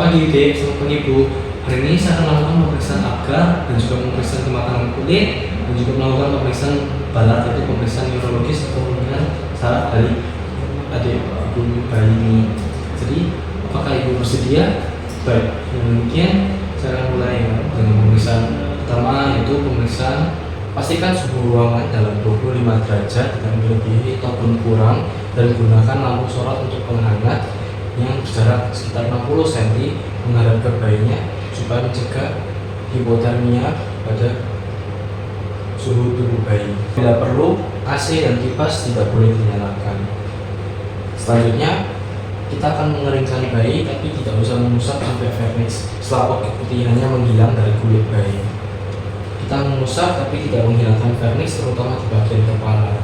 pagi Dek, selamat pagi Bu. Hari ini saya akan melakukan pemeriksaan agar dan juga pemeriksaan kematangan kulit dan juga melakukan pemeriksaan balat, yaitu pemeriksaan neurologis atau pemeriksaan saraf dari adik ibu bayi ini. Jadi apakah ibu bersedia? Baik, demikian saya akan mulai dengan pemeriksaan pertama, yaitu pemeriksaan pastikan suhu ruangan dalam 25 derajat tidak melebihi ataupun kurang, dan gunakan lampu sorot untuk penghangat yang berjarak sekitar 60 cm menghadap ke bayinya supaya mencegah hipotermia pada suhu tubuh bayi. Bila perlu, AC dan kipas tidak boleh dinyalakan. Selanjutnya, kita akan mengeringkan bayi tapi tidak usah mengusap sampai vernix setelah keputihannya menghilang dari kulit bayi. Kita mengusap tapi tidak menghilangkan vernix, terutama di bagian kepala.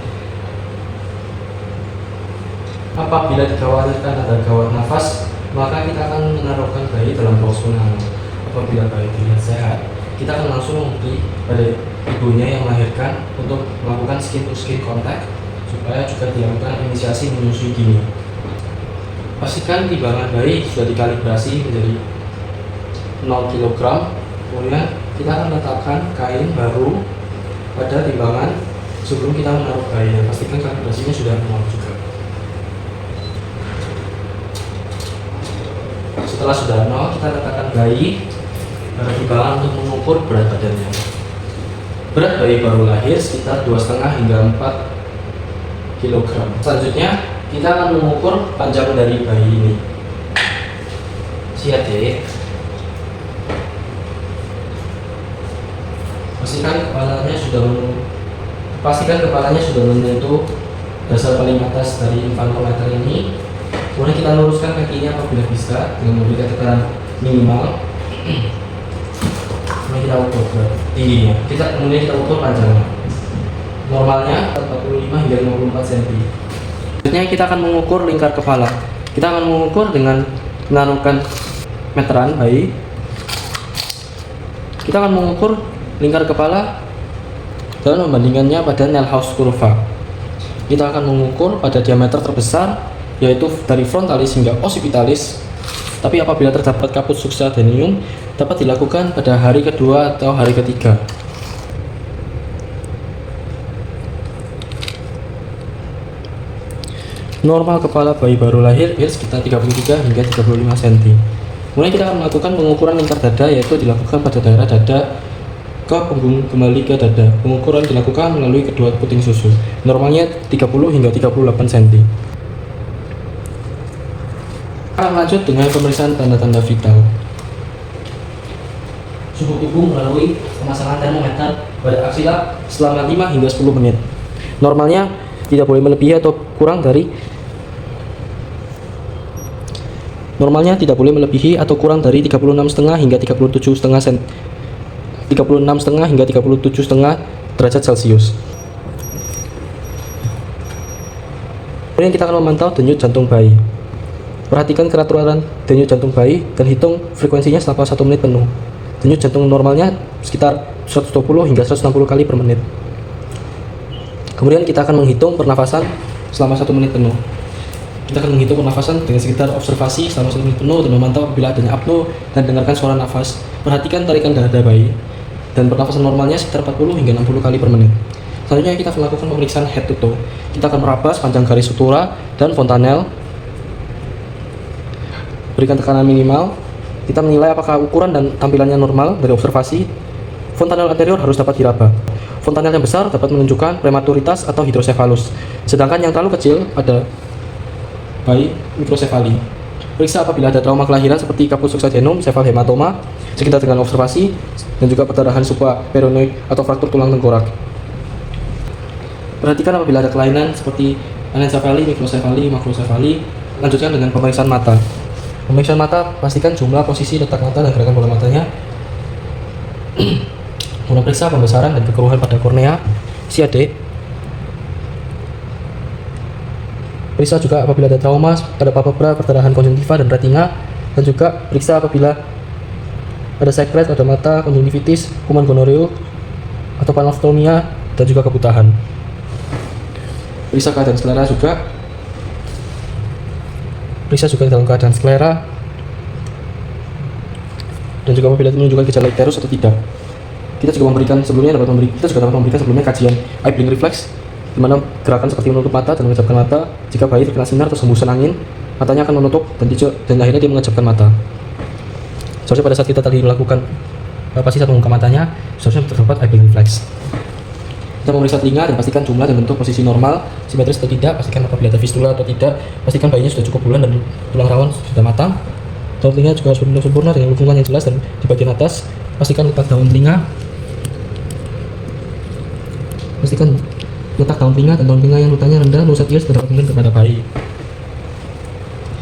Apabila dikhawatirkan ada gawat nafas, maka kita akan menaruhkan bayi dalam box penghangat. Apabila bayi terlihat sehat, kita akan langsung memberi pada ibunya yang melahirkan untuk melakukan skin to skin contact supaya juga dilakukan inisiasi menyusui dini. Pastikan timbangan bayi sudah dikalibrasi menjadi 0 kg. Kemudian kita akan letakkan kain baru pada timbangan sebelum kita menaruh bayi, dan pastikan kalibrasinya sudah 0 juga. Setelah sudah 0, kita letakkan bayi pada timbangan untuk mengukur berat badannya. Berat bayi baru lahir sekitar 2,5 hingga 4 kg. Selanjutnya, kita akan mengukur panjang dari bayi ini. Siap deh. Pastikan kepalanya sudah menyentuh dasar paling atas dari infanometer ini. Kemudian kita luruskan kakinya apabila bisa dengan memberikan tekanan minimal. Kemudian kita ukur berat tingginya. Kemudian kita ukur panjangnya. Normalnya 45 hingga 54 cm. Selanjutnya kita akan mengukur lingkar kepala. Kita akan mengukur dengan menaruhkan meteran bayi. Kita akan mengukur lingkar kepala dan membandingkannya pada Nelhaus kurva. Kita akan mengukur pada diameter terbesar, yaitu dari frontalis hingga occipitalis. Tapi apabila terdapat kaput succedaneum, dapat dilakukan pada hari kedua atau hari ketiga. Normal kepala bayi baru lahir sekitar 33 hingga 35 cm. Kemudian kita akan melakukan pengukuran lingkar dada, yaitu dilakukan pada daerah dada ke punggung kembali ke dada. Pengukuran dilakukan melalui kedua puting susu. Normalnya 30 hingga 38 cm. Kita lanjut dengan pemeriksaan tanda-tanda vital. Suhu tubuh melalui pemasangan termometer pada aksila selama 5 hingga 10 menit. Normalnya tidak boleh melebihi atau kurang dari 36,5 hingga 37,5 hingga 37,5 derajat Celcius. Kemudian kita akan memantau denyut jantung bayi. Perhatikan keraturan denyut jantung bayi dan hitung frekuensinya selama 1 menit penuh. Denyut jantung normalnya sekitar 120 hingga 160 kali per menit. Kemudian kita akan menghitung pernafasan selama 1 menit penuh. Kita akan menghitung pernafasan dengan sekitar observasi selama 1 menit penuh dan memantau apabila adanya apno dan dengarkan suara nafas. Perhatikan tarikan dada bayi dan pernafasan normalnya sekitar 40 hingga 60 kali per menit. Selanjutnya kita akan melakukan pemeriksaan head to toe. Kita akan meraba sepanjang garis sutura dan fontanel. Berikan tekanan minimal. Kita menilai apakah ukuran dan tampilannya normal dari observasi. Fontanel anterior harus dapat diraba. Fontanel yang besar dapat menunjukkan prematuritas atau hidrosefalus, sedangkan yang terlalu kecil pada bayi mikrosefali. Periksa apabila ada trauma kelahiran seperti kaput succedaneum, sefal hematoma, sekitar dengan observasi, dan juga perdarahan supraperonoid atau fraktur tulang tengkorak. Perhatikan apabila ada kelainan seperti anencefali, mikrosefali, makrosefali. Lanjutkan dengan pemeriksaan mata. Pemeriksaan mata, pastikan jumlah, posisi, letak mata, dan gerakan bola matanya. Kemudian periksa pembesaran dan kekeruhan pada kornea. Si adik. Periksa juga apabila ada trauma pada palpebra, perdarahan konjungtiva, dan retina. Dan juga periksa apabila ada sekret pada mata, konjungtivitis, kuman gonoreo, atau panoftalmia, dan juga kebutahan. Periksa keadaan sklera juga. Periksa juga dalam keadaan sklera. juga apabila menunjukkan gejala icterus atau tidak. Kita juga memberikan sebelumnya kajian eye blink reflex, di mana gerakan seperti menutup mata dan mengejapkan mata. Jika bayi terkena sinar atau hembusan angin, matanya akan menutup dan akhirnya dia mengejapkan mata. Seharusnya pada saat kita tadi melakukan palpasi saat membuka matanya, seharusnya terdapat eye blink reflex. Kita memeriksa telinga dan pastikan jumlah dan bentuk posisi normal, simetris atau tidak. Pastikan apabila ada fistula atau tidak. Pastikan bayinya sudah cukup bulan dan tulang rawan sudah matang. Daun telinga juga harus benar sempurna dengan lubungan yang jelas dan di bagian atas. Pastikan letak daun telinga. Pastikan letak daun telinga dan daun telinga yang lutanya rendah, no set ears terdapat kepada bayi.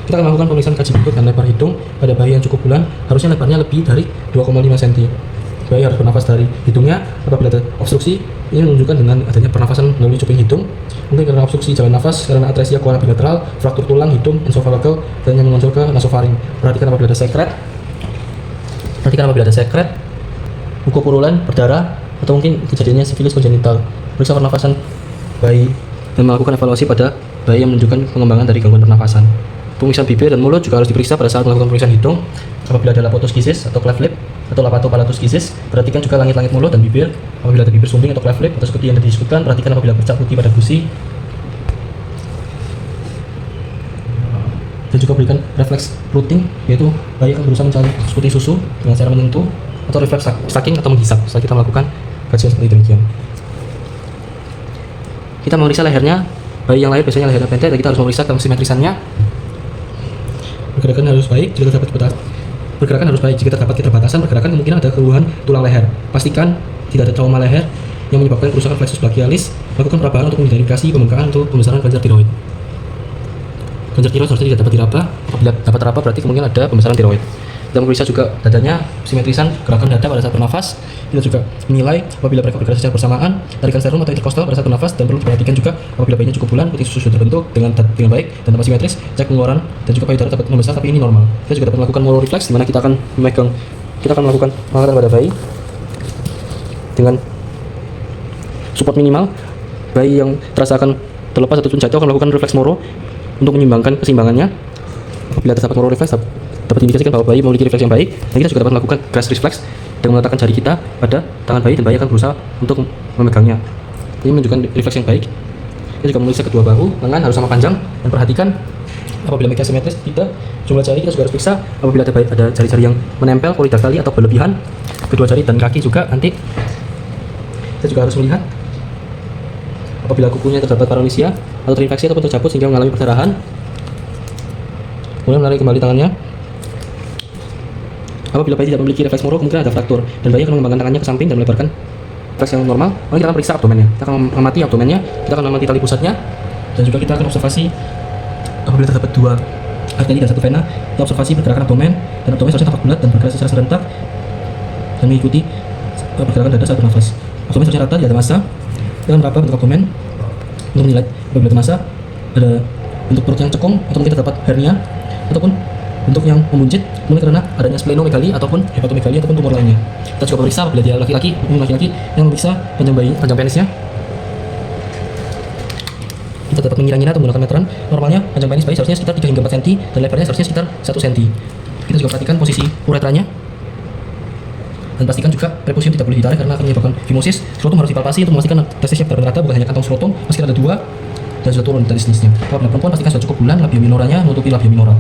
Kita akan melakukan pemeriksaan kaji berikut dan lebar hidung pada bayi yang cukup bulan. Harusnya lebarnya lebih dari 2,5 cm. Bayi harus bernafas dari hidungnya. Apabila ada obstruksi, ini menunjukkan dengan adanya pernafasan melalui cuping hidung. Mungkin karena obstruksi jalan nafas, karena atresia koana bilateral, fraktur tulang hidung, esophageal, dan yang mengonjol ke nasofaring. Perhatikan apabila ada sekret, buku purulan, berdarah, atau mungkin kejadiannya sifilis kongenital. Periksa pernafasan bayi dan melakukan evaluasi pada bayi yang menunjukkan pengembangan dari gangguan pernafasan. Pemeriksaan bibir dan mulut juga harus diperiksa pada saat melakukan pemeriksaan hidung. Apabila ada lapotoskisis atau cleft lip atau lapatopalatoskisis, perhatikan juga langit-langit mulut dan bibir. Apabila ada bibir sumbing atau cleft lip atau seperti yang tadi disebutkan, perhatikan apabila bercak putih pada gusi. Dan juga berikan refleks rooting, yaitu bayi akan berusaha mencari putih susu dengan cara menyentuh, atau refleks sucking atau menghisap saat kita melakukan kajian seperti demikian. Kita memeriksa lehernya. Bayi yang lahir biasanya lehernya pendek dan kita harus memeriksa kesimetrisannya. Pergerakan harus baik jika terdapat keterbatasan pergerakan, kemungkinan ada keluhan tulang leher. Pastikan tidak ada trauma leher yang menyebabkan kerusakan plexus brachialis. Lakukan perabahan untuk mengidentifikasi pembengkakan untuk pembesaran kelenjar tiroid. Kelenjar tiroid seharusnya tidak dapat diraba. Apabila dapat teraba berarti kemungkinan ada pembesaran tiroid. Kita memeriksa juga dadanya, simetrisan gerakan dada pada saat bernafas. Kita juga menilai apabila mereka bergerak secara bersamaan, tarikan sternum atau interkostal pada saat bernafas, dan perlu diperhatikan juga apabila bayinya cukup bulan, putih susu sudah terbentuk dengan baik dan tanpa simetris, cek pengeluaran, dan juga payudara dapat membesar tapi ini normal. Kita juga dapat melakukan molar reflex, di mana kita akan melakukan pengangkatan pada bayi dengan support minimal. Bayi yang terasa akan terlepas atau jatuh akan melakukan refleks moro untuk menyimbangkan keseimbangannya. Apabila terdapat molar reflex, dapat diindikasikan bahwa bayi memiliki refleks yang baik, dan kita juga dapat melakukan grass reflex dengan meletakkan jari kita pada tangan bayi dan bayi akan berusaha untuk memegangnya. Ini menunjukkan refleks yang baik. Kita juga memeriksa kedua bahu, lengan harus sama panjang, dan perhatikan apabila mereka simetris tidak, jumlah jari kita juga harus periksa. Apabila ada jari-jari yang menempel polidactyly atau berlebihan, kedua jari dan kaki juga nanti kita juga harus melihat apabila kukunya terdapat paralisia atau terinfeksi ataupun tercabut sehingga mengalami perdarahan. Kemudian menarik kembali tangannya. Apabila bayi tidak memiliki refleks moro, kemungkinan ada fraktur dan bayi akan mengembangkan tangannya ke samping dan melebarkan refleks yang normal. Lalu kita akan periksa abdomennya. Kita akan mengamati abdomennya, kita akan mengamati tali pusatnya, dan juga kita akan observasi apabila terdapat dua arteri dan satu vena. Kita observasi pergerakan abdomen, dan abdomen seharusnya tampak bulat dan bergerak secara serentak dan mengikuti pergerakan dada saat bernafas. Abdomen seharusnya rata, tidak ada massa. Kita akan meraba bentuk abdomen untuk menilai apabila ada massa, ada bentuk perut yang cekung, atau mungkin terdapat hernia, ataupun bentuk yang membuncit, mungkin karena adanya splenomegali ataupun hepatomegali ataupun tumor lainnya. Kita juga periksa apabila dia laki-laki yang memeriksa panjang penisnya. Kita dapat mengira-ngira atau menggunakan meteran. Normalnya panjang penis bayi seharusnya sekitar 3 hingga 4 cm dan lebarnya seharusnya sekitar 1 cm. Kita juga perhatikan posisi uretranya dan pastikan juga prepusium tidak boleh ditarik karena akan menyebabkan fimosis. Skrotum harus dipalpasi untuk memastikan testisnya berada, bukan hanya kantong skrotum, pastikan ada 2 dan sudah turun dari jenisnya. Apabila perempuan pastikan sudah cukup bulan, labio minoranya menutupi labio minora.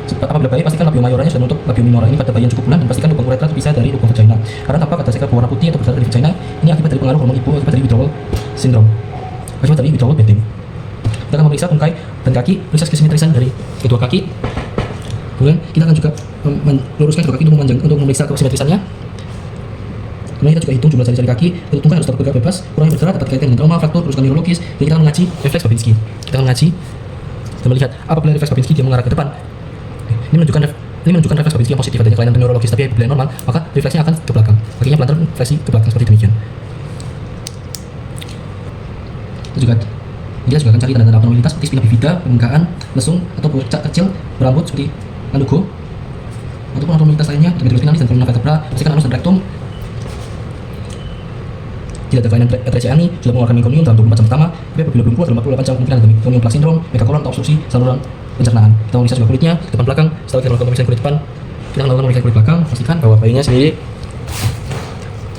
Apabila bayi pastikan labio mayoranya sudah menutup labio minora. Ini pada bayi yang cukup bulan, dan pastikan lubang uretra terpisah dari lubang vagina. Karena tampak ada sekret berwarna putih atau berdarah dari vagina, ini akibat dari pengaruh hormon ibu, akibat dari withdrawal syndrome, akibat dari withdrawal bedding. Kita akan memeriksa tungkai dan kaki, periksa kesimetrisan dari kedua kaki. Kemudian kita akan juga meluruskan kedua kaki untuk memeriksa kesimetrisannya. Kemudian kita juga hitung jumlah jari-jari kaki. Untuk tungkai harus dapat bergerak bebas, kurangnya bergerak dapat kaitan dengan trauma, fraktur, kerusakan neurologis. Dan kita akan mengaji refleks Babinski. Kita akan mengaji dan melihat apabila refleks Babinski dia mengarah ke depan. Ini menunjukkan refleks Babinski yang positif, adanya kelainan neurologis. Tapi apabila normal, maka refleksnya akan ke belakang. Kakinya pelan refleksi ke belakang seperti demikian. Kita juga akan cari tanda-tanda abnormalitas seperti spina bifida, pembengkakan, lesung, atau bercak kecil berambut seperti mandugo, ataupun abnormalitas lainnya, medulla spinalis dan kolumna vertebra. Pastikan anus dan rektum tidak ada kelainan atresia-ani, sudah mengeluarkan mekonium dalam 24 jam pertama. Tapi apabila belum keluar dalam 48 jam, kemungkinan ada mekonium plak sindrom, megakolon atau obstruksi saluran pencernaan. Kita memeriksa juga kulitnya, depan belakang. Setelah kita melakukan pemeriksaan kulit depan, kita akan melakukan pemeriksaan kulit belakang. Pastikan bahwa bayinya sendiri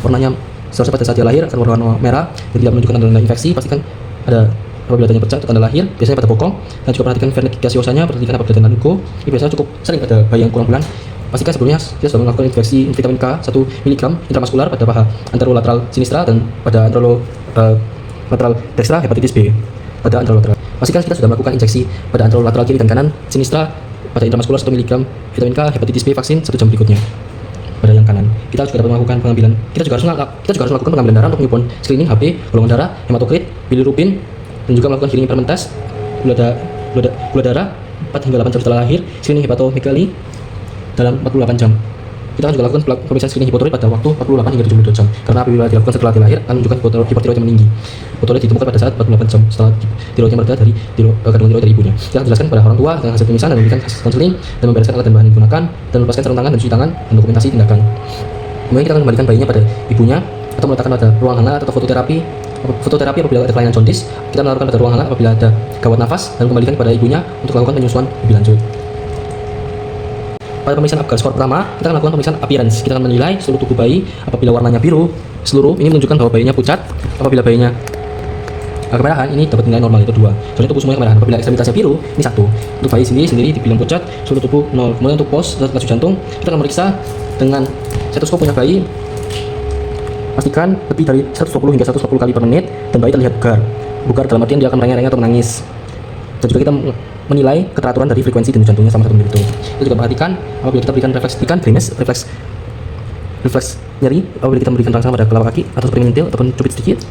warnanya seharusnya pada saat dia lahir akan berwarna merah dan tidak menunjukkan tanda infeksi. Pastikan ada apabila adanya bercak itu tanda lahir, biasanya pada bokong, dan juga perhatikan vernik gaseosanya, perhatikan apabila ada nuko. Ini biasanya cukup sering pada bayi yang kurang bulan. Pastikan sebelumnya kita sudah melakukan injeksi vitamin K 1 mg intramuskular pada paha anterolateral sinistra dan pada anterolateral dextra hepatitis B pada anterolateral. Pastikan kita sudah melakukan injeksi pada anterolateral kiri dan kanan sinistra pada intramuskular 1 mg vitamin K hepatitis B vaksin 1 jam berikutnya. Pada yang kanan, kita juga dapat melakukan pengambilan. Kita juga harus melakukan pengambilan darah untuk newborn screening, HP, golongan darah, hematokrit, bilirubin, dan juga melakukan hearing impairment test, gula darah 4 hingga 8 jam setelah lahir, screening hepatomegaly dalam 48 jam. Kita akan juga lakukan pemeriksaan screening hipotiroid pada waktu 48 hingga 72 jam. Karena apabila dilakukan setelah lahir akan menunjukkan hipotiroid yang meninggi. Hipotiroid ditemukan pada saat 48 jam setelah tiroidnya meredah dari kandungan tiroid dari ibunya. Kita akan jelaskan pada orang tua dengan hasil pemeriksaan dan memberikan hasil konseling dan membereskan alat dan bahan yang digunakan dan melepaskan sarung tangan dan cuci tangan dan dokumentasi tindakan. Kemudian kita akan kembalikan bayinya pada ibunya atau meletakkan pada ruang hangat atau fototerapi apabila ada kelainan jaundice. Kita menaruhkan pada ruang hangat apabila ada gawat nafas dan kembalikan kepada ibunya untuk melakukan penyusuan lebih lanjut. Pada pemeriksaan Apgar skor pertama, kita akan melakukan pemeriksaan appearance. Kita akan menilai seluruh tubuh bayi. Apabila warnanya biru seluruh, ini menunjukkan bahwa bayinya pucat. Apabila bayinya kemerahan, ini dapat nilai normal, itu 2. Soalnya tubuh semuanya kemerahan. Apabila ekstremitasnya biru, ini 1. Untuk bayi sendiri dibilang pucat, seluruh tubuh 0. Kemudian untuk pulse dan laju jantung, kita akan meriksa dengan stetoskop punya bayi. Pastikan lebih dari 120 hingga 140 kali per menit dan bayi terlihat bugar dalam artian dia akan merengek-rengek atau menangis. Dan juga kita menilai keteraturan dari frekuensi denyut jantungnya sama 1 menit itu. Kita juga perhatikan apabila kita berikan refleks nyeri, apabila kita memberikan rangsang pada telapak kaki atau seperti menyentil ataupun cubit sedikit,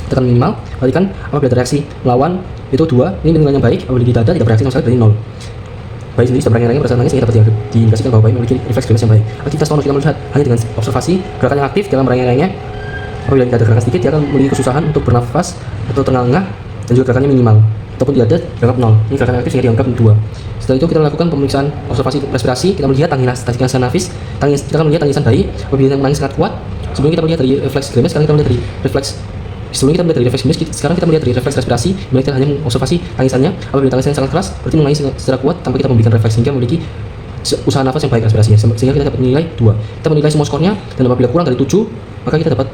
tekan minimal. Perhatikan apabila ada reaksi melawan itu 2, ini nilai yang baik. Apabila di dada tidak bereaksi sama sekali, berarti 0. Bayi sendiri sudah merengek-rengek pada saat nangis sehingga dapat diindikasikan bahwa bayi memiliki refleks grimace yang baik. Aktivitas motor kita melihat hanya dengan observasi gerakan yang aktif dalam merengek-rengek. Apabila tidak ada gerakan sedikit, dia akan memiliki kesusahan untuk bernafas atau terengah-engah dan juga gerakannya minimal. Ataupun tidak ada dianggap 0. Ini gerakan aktif sehingga dianggap 2. Setelah itu kita lakukan pemeriksaan observasi respirasi. Kita melihat tangisan nafis. Kita akan melihat tangisan bayi apabila menangis sangat kuat. Sebelumnya kita melihat dari refleks grimace, sekarang kita melihat dari refleks. Sebelumnya kita melihat dari refleks grimace, sekarang kita melihat dari refleks respirasi. Kita hanya mengobservasi tangisannya. Apabila tangisannya sangat keras, berarti menangis secara kuat tanpa kita memberikan refleks sehingga memiliki usaha nafas yang baik respirasinya. Sehingga kita dapat menilai 2. Kita menilai semua skornya dan apabila kurang dari 7, maka kita dapat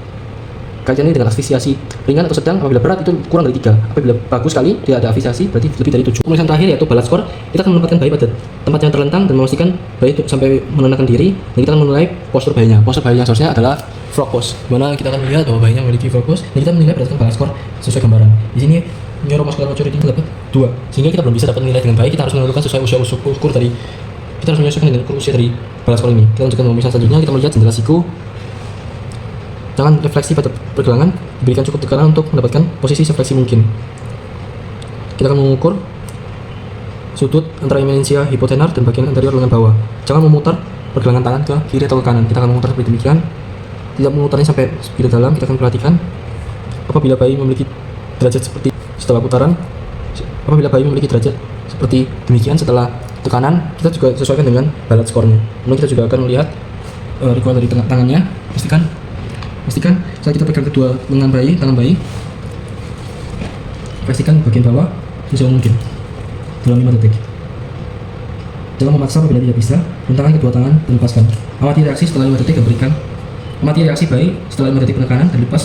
kaitannya dengan asfiksiasi ringan atau sedang. Apabila berat itu kurang dari 3. Apabila bagus sekali tidak ada asfiksiasi berarti lebih dari 7. Pemeriksaan terakhir yaitu balat skor. Kita akan menempatkan bayi pada tempat yang terlentang dan memastikan bayi itu sampai menenangkan diri, dan kita akan menilai postur bayinya. Postur bayinya seharusnya adalah frog pose, dimana kita akan melihat bahwa bayinya memiliki frog pose, dan kita menilai berdasarkan balat skor sesuai gambaran. Di sini neuromuscular maturity itu dapat 2, sehingga kita belum bisa dapat nilai dengan baik. Kita harus menentukan sesuai usia ukur dari kita harus menyesuaikan dengan usia dari balat skor ini. Kita lanjutkan pemeriksaan selanjutnya. Kita melihat jendela siku. Jangan refleksi pada pergelangan, diberikan cukup tekanan untuk mendapatkan posisi sefleksi mungkin. Kita akan mengukur sudut antara eminensia hipotenar dan bagian anterior lengan bawah. Jangan memutar pergelangan tangan ke kiri atau ke kanan. Kita akan memutar seperti demikian. Tidak memutarnya sampai begitu dalam. Kita akan perhatikan apabila bayi memiliki derajat seperti setelah putaran. Apabila bayi memiliki derajat seperti demikian setelah tekanan, kita juga sesuaikan dengan balat skornya. Kemudian kita juga akan melihat recoil dari tangannya. Pastikan saat kita pegang kedua lengan bayi, tangan bayi, pastikan bagian bawah sejauh mungkin dalam 5 detik. Jangan memaksa apabila tidak bisa. Bentangkan kedua tangan dan lepaskan. Amati reaksi setelah 5 detik dan berikan. Amati reaksi bayi setelah 5 detik penekanan dan lepas.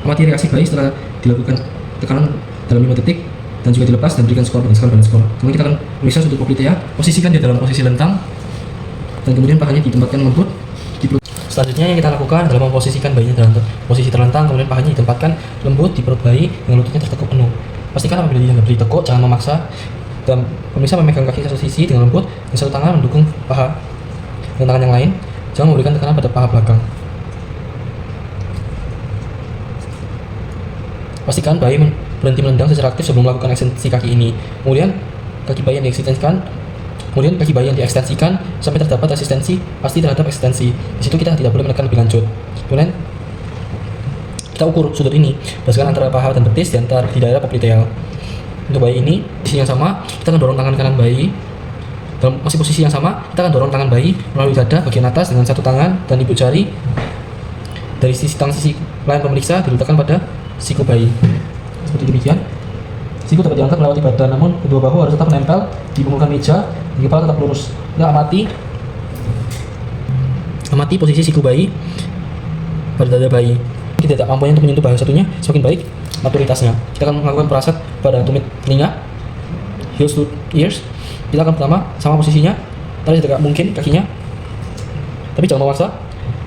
Amati reaksi bayi setelah dilakukan tekanan dalam 5 detik dan juga dilepas dan berikan skor berdasarkan balat skor. Kemudian kita akan periksa sudut poplitea. Posisikan dia dalam posisi lentang dan kemudian pahanya ditempatkan lembut di perut. Selanjutnya yang kita lakukan adalah memposisikan bayinya dalam posisi terlentang, kemudian pahanya ditempatkan lembut di perut bayi dengan lututnya tertekuk penuh. Pastikan apabila dia beri tekuk, jangan memaksa. Dan pemirsa memegang kaki satu sisi dengan lembut, dan satu tangan mendukung paha dengan tangan yang lain. Jangan memberikan tekanan pada paha belakang. Pastikan bayi berhenti menendang secara aktif sebelum melakukan ekstensi kaki ini. Kemudian kaki bayi yang diekstensikan sampai terdapat resistensi pasti terhadap ekstensi. Di situ kita tidak boleh menekan lebih lanjut. Kemudian kita ukur sudut ini berdasarkan antara paha dan betis di daerah popliteal. Untuk bayi ini di sisi yang sama, kita akan dorong tangan kanan bayi dalam masih posisi yang sama. Kita akan dorong tangan bayi melalui dada bagian atas dengan satu tangan dan ibu jari dari sisi lain pemeriksa diletakkan pada siku bayi seperti demikian. Siku dapat diangkat melewati badan, namun kedua bahu harus tetap menempel di permukaan meja Gigi kepala tetap lurus. Kita amati posisi siku bayi pada dada bayi. Kita tidak mampunya untuk menyentuh bagian satunya, semakin baik maturitasnya. Kita akan melakukan perasat pada tumit telinga, heels to ears. Kita akan pertama sama posisinya, tarik sedekat mungkin kakinya, tapi jangan memaksa.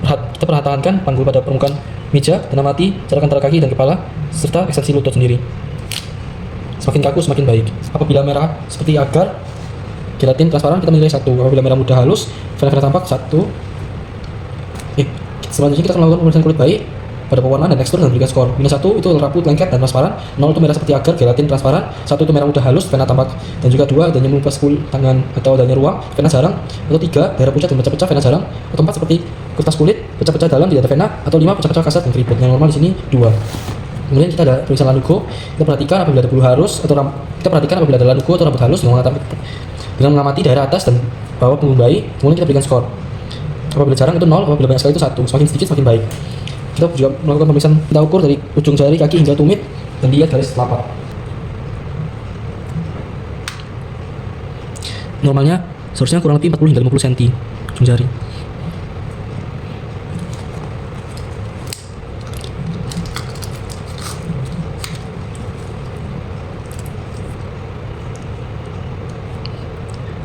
Kita perhatikan panggul pada permukaan meja dan amati cara antara kaki dan kepala serta ekstensi lutut sendiri. Semakin kaku semakin baik. Apabila merah seperti agar gelatin transparan, kita menilai 1. Apabila merah mudah halus, vena-vena tampak 1. Selanjutnya kita akan melakukan pemeriksaan kulit bayi pada pewarnaan dan tekstur dan berikan skor. -1 itu rapuh, lengket, dan transparan. 0 itu merah seperti agar, gelatin transparan. 1 itu merah mudah halus, vena tampak. Dan juga 2 adanya menumpas kulit tangan atau adanya ruang, vena jarang. Atau 3 daerah pucat dan pecah-pecah, vena jarang. Atau 4 seperti kertas kulit, pecah-pecah dalam tidak ada vena. Atau 5 pecah-pecah kasar dan keriput. Yang normal di sini 2. Kemudian kita ada pemeriksaan lanugo. Kita perhatikan apabila ada bulu halus atau kita perhatikan apabila ada lanugo atau rambut halus dengan mengamati daerah atas dan bawah punggung bayi. Kemudian kita berikan skor. Apabila jarang itu 0, apabila banyak sekali itu 1. Semakin sedikit semakin baik. Kita juga melakukan pemeriksaan, kita ukur dari ujung jari kaki hingga tumit dan lihat garis telapak. Normalnya seharusnya kurang lebih 40 hingga 50 cm ujung jari.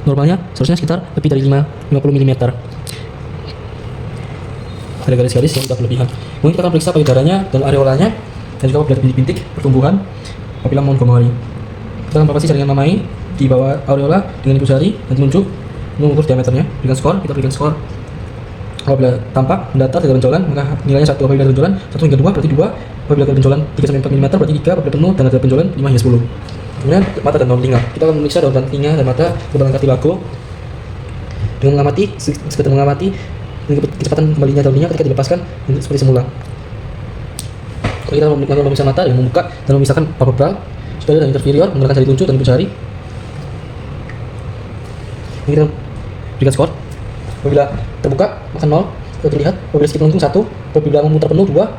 Normalnya seharusnya sekitar lebih dari 50 mm. Ada garis-garis yang sudah berlebihan. Kemudian kita akan periksa payudaranya dan areolanya dan juga apabila bintik-bintik pertumbuhan papila Montgomery. Kita akan palpasi jaringan mamai di bawah areola dengan ibu jari dan telunjuk mengukur diameternya. Berikan skor, kita berikan skor. Apabila tampak mendatar tidak benjolan, maka nilainya 1. Apabila ada benjolan 1 hingga 2 berarti 2. Apabila ada benjolan 3-4 mm berarti 3. Apabila penuh dan ada benjolan 5 hingga 10. Kemudian mata dan daun telinga. Kita akan memeriksa daun telinga dan mata berbalan kartilago dengan mengamati kecepatan kembalinya daun telinga ketika dilepaskan seperti semula. Kita melakukan pemeriksaan mata dengan membuka dan memisahkan palpebral, superior dan inferior menggunakan jari telunjuk dan ibu jari. Ini kita berikan skor. Apabila terbuka maka 0, kita terlihat. Apabila sedikit melengkung 1, apabila memutar penuh 2,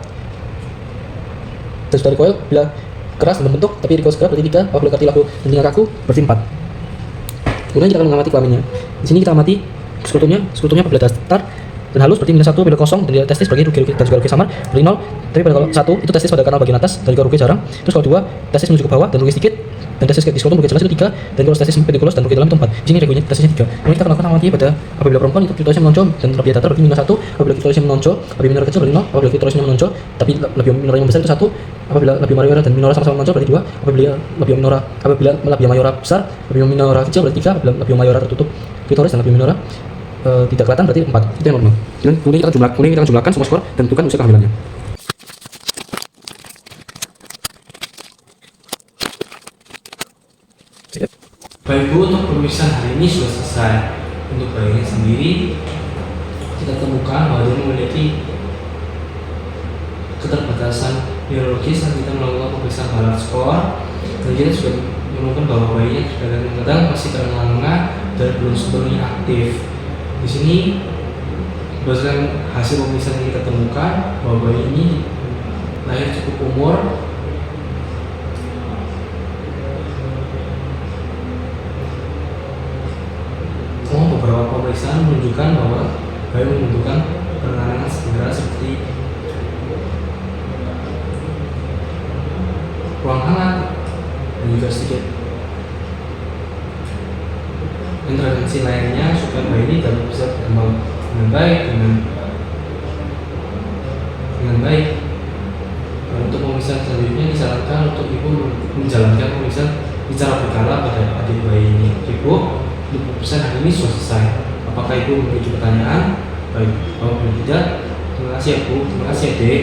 dan sudah recoil. Bila keras dan berbentuk tapi recoil segera berarti 3. Apabila kartilago dan telinga kaku berarti 4. Kemudian kita akan mengamati kelaminnya. Di sini kita amati sekutumnya apabila datar dan halus berarti -1, apabila kosong dan testis bagi rugi dan juga rugi samar berarti 0. Tapi pada kalau 1 itu testis pada kanal bagian atas dan juga rugi jarang. Terus kalau 2 testis menuju ke bawah dan rugi sedikit dan testis ke diskrotum rugi jelas itu 3. Dan kalau testis pedikulos dan rugi dalam itu 4. Di sini regonya testisnya 3. Kemudian kita akan lakukan amati pada apabila perempuan itu klitorisnya menonjol dan labia datar berarti -1. Apabila klitorisnya menonjol, labia minor kecil berarti 0. Apabila klitorisnya menonjol tapi labia minor yang besar itu 1. Apabila labia majora dan minora sama-sama menonjol berarti 2. Apabila labia mayora besar, labia minora kecil berarti 3. Apabila labia mayora tertutup klitoris dan labia minora tidak kelihatan berarti 4. Itu yang normal. Kemudian kita akan jumlahkan semua skor dan tentukan usia kehamilannya. Baik Bu, untuk pemeriksaan hari ini sudah selesai. Untuk bayinya sendiri kita temukan bahwa dia memiliki keterbatasan neurologis dan kita melakukan pemeriksaan balar skor dan kita juga menemukan bahwa bayinya kadang-kadang masih terengah-engah dan belum sepenuhnya aktif. Di sini berdasarkan hasil pemeriksaan yang kita temukan bahwa bayi ini lahir cukup umur beberapa pemeriksaan menunjukkan bahwa bayi membutuhkan penanganan segera seperti ruang hangat dan juga sedikit intervensi lainnya supaya bayi ini dapat bisa berkembang dengan baik dengan baik. Dan untuk pemeriksaan selanjutnya disarankan untuk ibu menjalankan pemeriksaan secara berkala pada adik bayi ini. Ibu, untuk pemeriksaan hari ini sudah selesai. Apakah ibu memiliki pertanyaan? Baik, kalau tidak, terima kasih ya Bu, terima kasih ya Dek.